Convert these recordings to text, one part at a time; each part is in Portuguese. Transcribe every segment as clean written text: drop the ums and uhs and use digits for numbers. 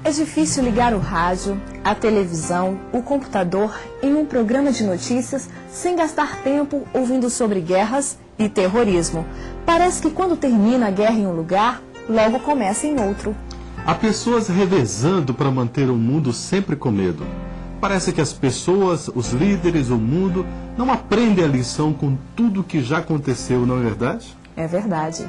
É difícil ligar o rádio, a televisão, o computador em um programa de notícias sem gastar tempo ouvindo sobre guerras e terrorismo. Parece que quando termina a guerra em um lugar, logo começa em outro. Há pessoas revezando para manter o mundo sempre com medo. Parece que as pessoas, os líderes, o mundo, não aprendem a lição com tudo que já aconteceu, não é verdade? É verdade.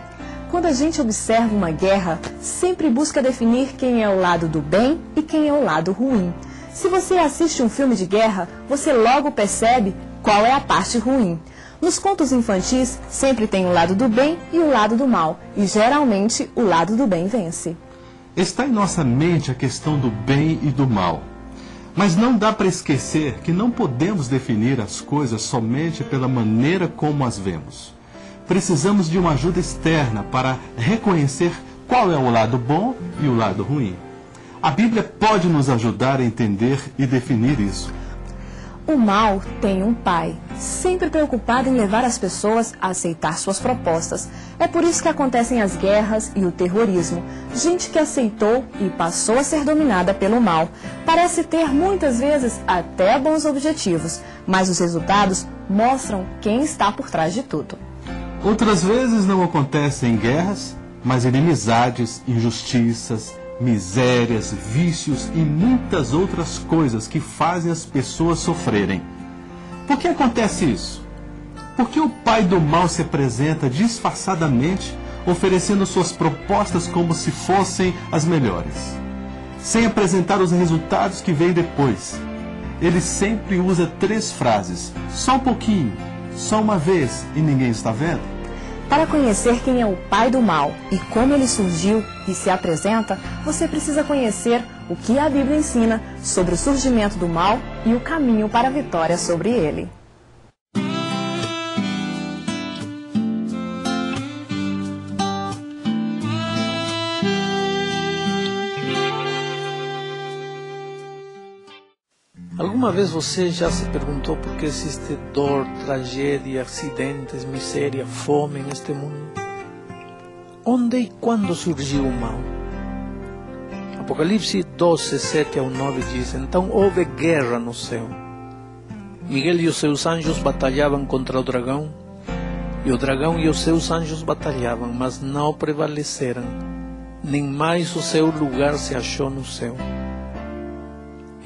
Quando a gente observa uma guerra, sempre busca definir quem é o lado do bem e quem é o lado ruim. Se você assiste um filme de guerra, você logo percebe qual é a parte ruim. Nos contos infantis, sempre tem o lado do bem e o lado do mal, e geralmente o lado do bem vence. Está em nossa mente a questão do bem e do mal. Mas não dá para esquecer que não podemos definir as coisas somente pela maneira como as vemos. Precisamos de uma ajuda externa para reconhecer qual é o lado bom e o lado ruim. A Bíblia pode nos ajudar a entender e definir isso. O mal tem um pai, sempre preocupado em levar as pessoas a aceitar suas propostas. É por isso que acontecem as guerras e o terrorismo. Gente que aceitou e passou a ser dominada pelo mal. Parece ter muitas vezes até bons objetivos, mas os resultados mostram quem está por trás de tudo. Outras vezes não acontecem guerras, mas inimizades, injustiças, misérias, vícios e muitas outras coisas que fazem as pessoas sofrerem. Por que acontece isso? Porque o pai do mal se apresenta disfarçadamente, oferecendo suas propostas como se fossem as melhores, sem apresentar os resultados que vêm depois. Ele sempre usa 3 frases: só um pouquinho, só uma vez e ninguém está vendo. Para conhecer quem é o pai do mal e como ele surgiu e se apresenta, você precisa conhecer o que a Bíblia ensina sobre o surgimento do mal e o caminho para a vitória sobre ele. Alguma vez você já se perguntou por que existe dor, tragédia, acidentes, miséria, fome neste mundo? Onde e quando surgiu o mal? Apocalipse 12, 7 ao 9 diz: Então houve guerra no céu. Miguel e os seus anjos batalhavam contra o dragão, e o dragão e os seus anjos batalhavam, mas não prevaleceram, nem mais o seu lugar se achou no céu.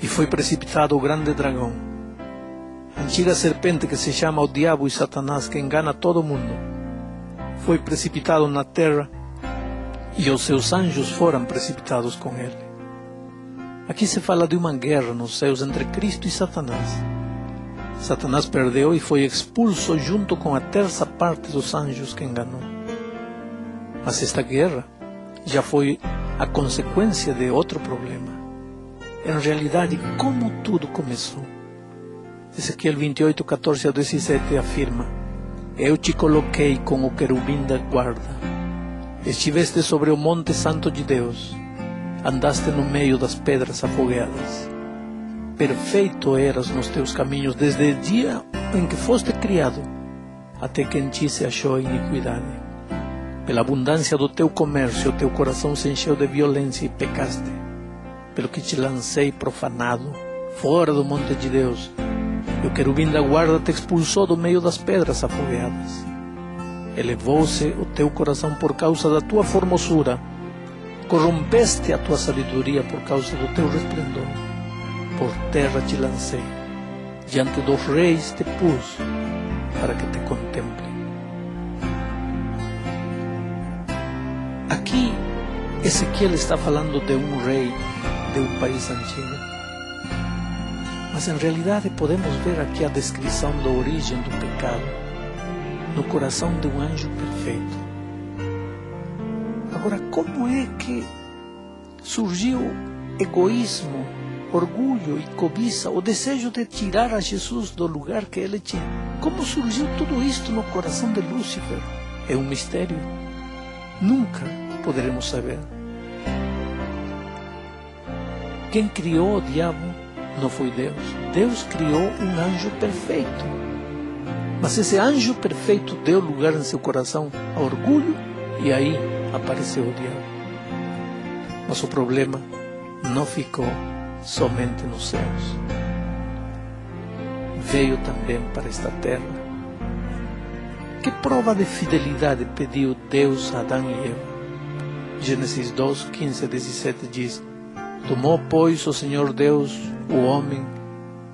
E foi precipitado o grande dragão, a antiga serpente que se chama o Diabo e Satanás, que engana todo mundo. Foi precipitado na terra, e os seus anjos foram precipitados com ele. Aqui se fala de uma guerra nos céus entre Cristo e Satanás. Satanás perdeu e foi expulso junto com a terça parte dos anjos que enganou. Mas esta guerra já foi a consequência de outro problema. Em realidade, como tudo começou? Ezequiel 28, 14 ao 17 afirma: Eu te coloquei com o querubim da guarda. Estiveste sobre o monte santo de Deus. Andaste no meio das pedras afogueadas. Perfeito eras nos teus caminhos desde o dia em que foste criado, até que em ti se achou a iniquidade. Pela abundância do teu comércio, teu coração se encheu de violência e pecaste. Pelo que te lancei profanado, fora do monte de Deus, e o querubim da guarda te expulsou do meio das pedras afogueadas. Elevou-se o teu coração por causa da tua formosura, corrompeste a tua sabedoria por causa do teu resplendor. Por terra te lancei, diante dos reis te pus, para que te contemplem. Aqui, Ezequiel está falando de um rei de um país antigo. Mas em realidade podemos ver aqui a descrição da origem do pecado no coração de um anjo perfeito. Agora, como é que surgiu egoísmo, orgulho e cobiça, o desejo de tirar a Jesus do lugar que ele tinha? Como surgiu tudo isto no coração de Lúcifer? É um mistério. Nunca poderemos saber. Quem criou o diabo não foi Deus. Deus criou um anjo perfeito. Mas esse anjo perfeito deu lugar em seu coração ao orgulho, e aí apareceu o diabo. Mas o problema não ficou somente nos céus. Veio também para esta terra. Que prova de fidelidade pediu Deus a Adão e Eva? Gênesis 2, 15 a 17 diz: Tomou, pois, o Senhor Deus o homem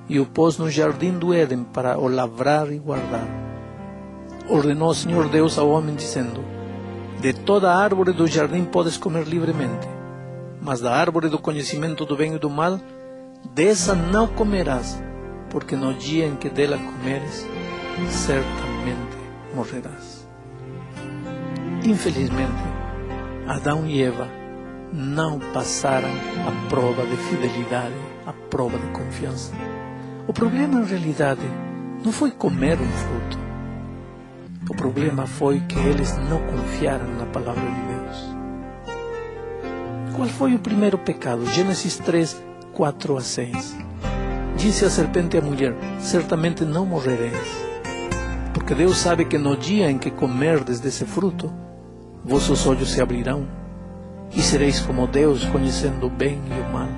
e o pôs no jardim do Éden para o lavrar e guardar. Ordenou o Senhor Deus ao homem, dizendo: De toda a árvore do jardim podes comer livremente, mas da árvore do conhecimento do bem e do mal, dessa não comerás, porque no dia em que dela comeres, certamente morrerás. Infelizmente, Adão e Eva não passaram a prova de fidelidade, a prova de confiança. O problema, em realidade, não foi comer um fruto. O problema foi que eles não confiaram na palavra de Deus. Qual foi o primeiro pecado? Gênesis 3, 4 a 6. Disse a serpente à mulher: Certamente não morrereis, porque Deus sabe que no dia em que comerdes desse fruto, vossos olhos se abrirão, e sereis como Deus, conhecendo o bem e o mal.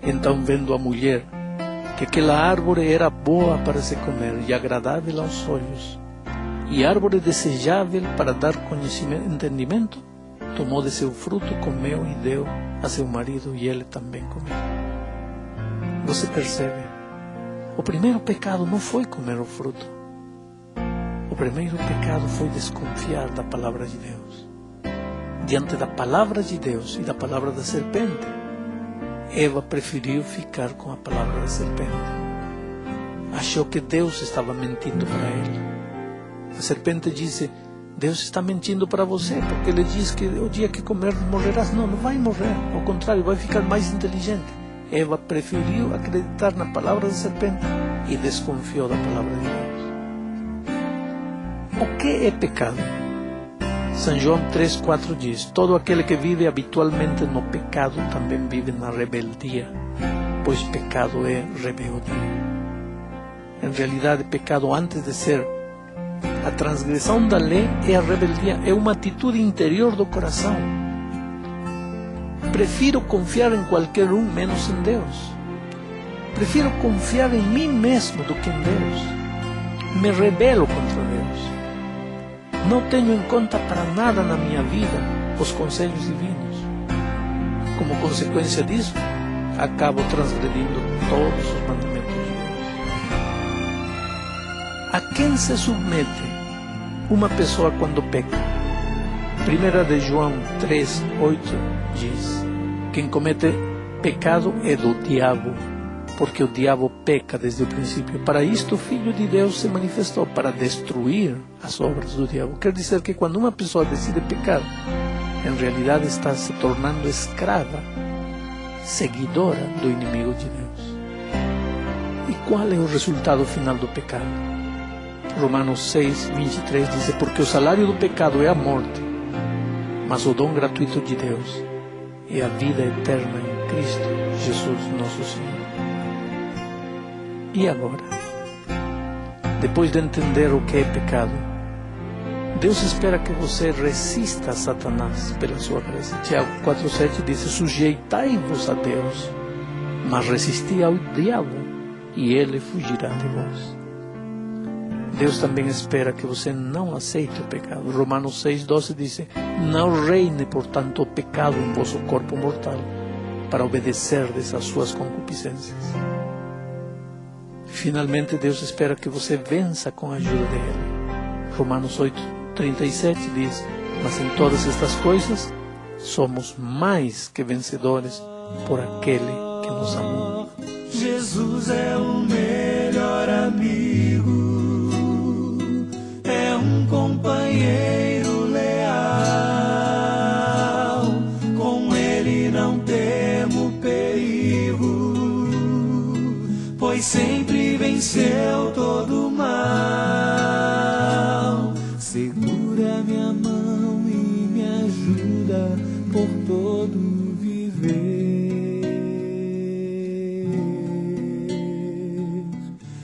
Então, vendo a mulher que aquela árvore era boa para se comer e agradável aos olhos, e árvore desejável para dar conhecimento, entendimento, tomou de seu fruto, comeu e deu a seu marido, e ele também comeu. Você percebe? O primeiro pecado não foi comer o fruto. O primeiro pecado foi desconfiar da palavra de Deus. Diante da palavra de Deus e da palavra da serpente, Eva preferiu ficar com a palavra da serpente. Achou que Deus estava mentindo para ele. A serpente disse: Deus está mentindo para você, porque ele diz que o dia que comer morrerás. Não vai morrer, ao contrário, vai ficar mais inteligente. Eva preferiu acreditar na palavra da serpente e desconfiou da palavra de Deus. O que é pecado? São João 3,4 diz: Todo aquele que vive habitualmente no pecado também vive na rebeldia, pois pecado é rebeldia. Em realidade, pecado, antes de ser a transgressão da lei, é a rebeldia, é uma atitude interior do coração. Prefiro confiar em qualquer um menos em Deus. Prefiro confiar em mim mesmo do que em Deus. Me rebelo contra Deus. Não tenho em conta para nada na minha vida os conselhos divinos. Como consequência disso, acabo transgredindo todos os mandamentos de Deus. A quem se submete uma pessoa quando peca? 1 de João 3, 8 diz: Quem comete pecado é do diabo, porque o diabo peca desde o princípio. Para isto o Filho de Deus se manifestou, para destruir as obras do diabo. Quer dizer que quando uma pessoa decide pecar, em realidade está se tornando escrava, seguidora do inimigo de Deus. E qual é o resultado final do pecado? Romanos 6, 23 diz: Porque o salário do pecado é a morte, mas o dom gratuito de Deus é a vida eterna em Cristo Jesus nosso Senhor. E agora, depois de entender o que é pecado, Deus espera que você resista a Satanás pela sua graça. Tiago 4,7 diz: Sujeitai-vos a Deus, mas resisti ao diabo, e ele fugirá de vós. Deus também espera que você não aceite o pecado. Romanos 6,12 diz: Não reine, portanto, o pecado em vosso corpo mortal, para obedecerdes às suas concupiscências. Finalmente, Deus espera que você vença com a ajuda dele. Romanos 8,37 diz: Mas em todas estas coisas somos mais que vencedores por aquele que nos amou. Jesus é o melhor amigo, é um companheiro leal. Com ele não temo perigo, pois sempre venceu todo o mal. Segura minha mão e me ajuda por todo viver.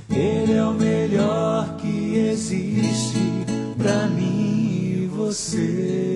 Ele é o melhor que existe pra mim e você.